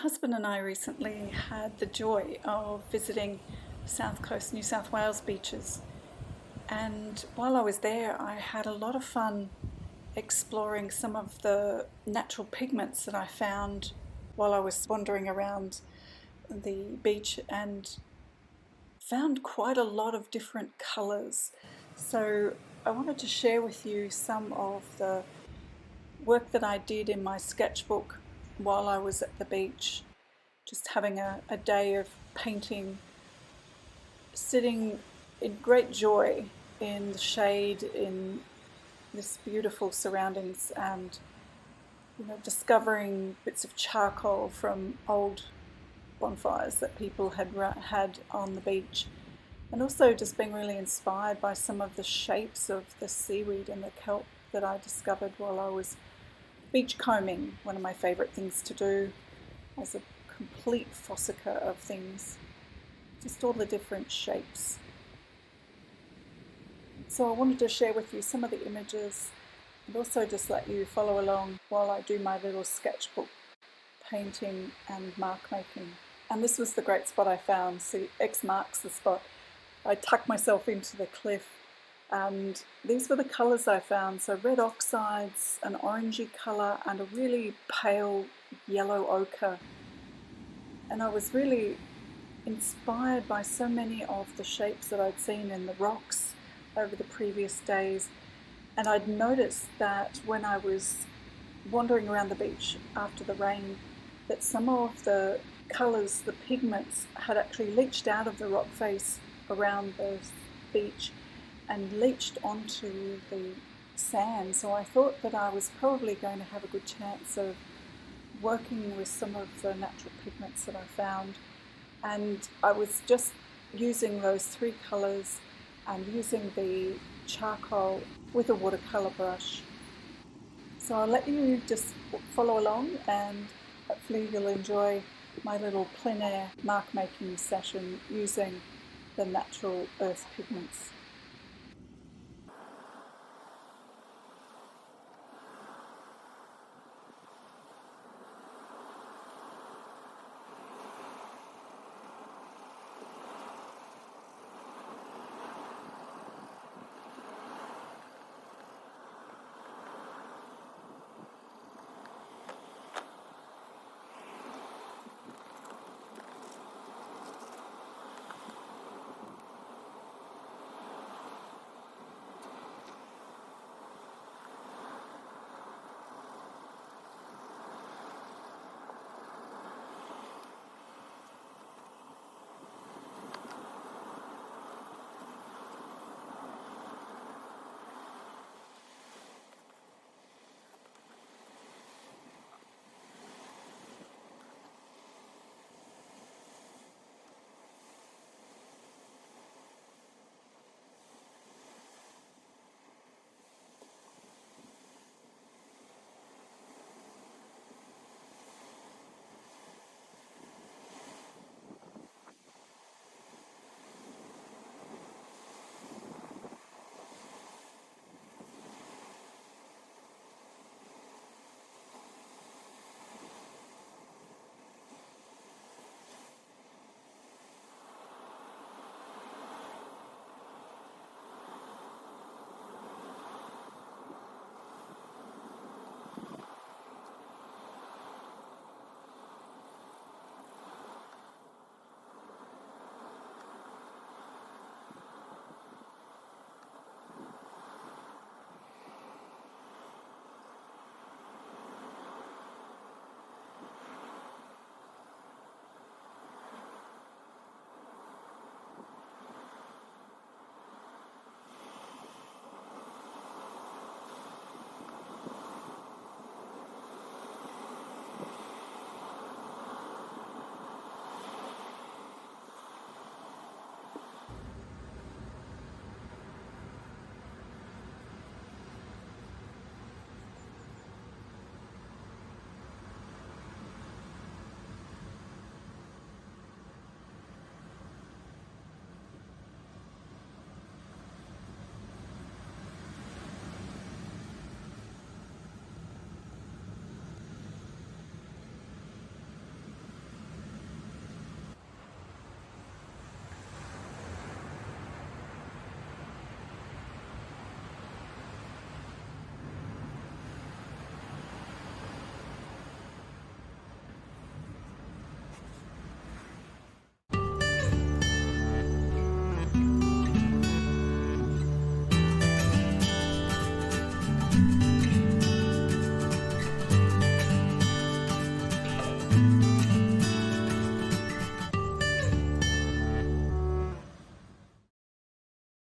husband and I recently had the joy of visiting South Coast New South Wales beaches, and while I was there I had a lot of fun exploring some of the natural pigments that I found while I was wandering around the beach, and found quite a lot of different colours. So I wanted to share with you some of the work that I did in my sketchbook while I was at the beach, just having a day of painting, sitting in great joy in the shade in this beautiful surroundings, and discovering bits of charcoal from old bonfires that people had on the beach, and also just being really inspired by some of the shapes of the seaweed and the kelp that I discovered while I was beach combing, one of my favourite things to do as a complete fossicker of things, just all the different shapes. So I wanted to share with you some of the images and also just let you follow along while I do my little sketchbook painting and mark making. And this was the great spot I found. See, X marks the spot. I tucked myself into the cliff, and these were the colours I found. So red oxides, an orangey colour, and a really pale yellow ochre. And I was really inspired by so many of the shapes that I'd seen in the rocks over the previous days. And I'd noticed that when I was wandering around the beach after the rain, that some of the colours, the pigments, had actually leached out of the rock face around the beach and leached onto the sand. So I thought that I was probably going to have a good chance of working with some of the natural pigments that I found. And I was just using those three colours and using the charcoal with a watercolour brush. So I'll let you just follow along, and hopefully you'll enjoy my little plein air mark making session using the natural earth pigments.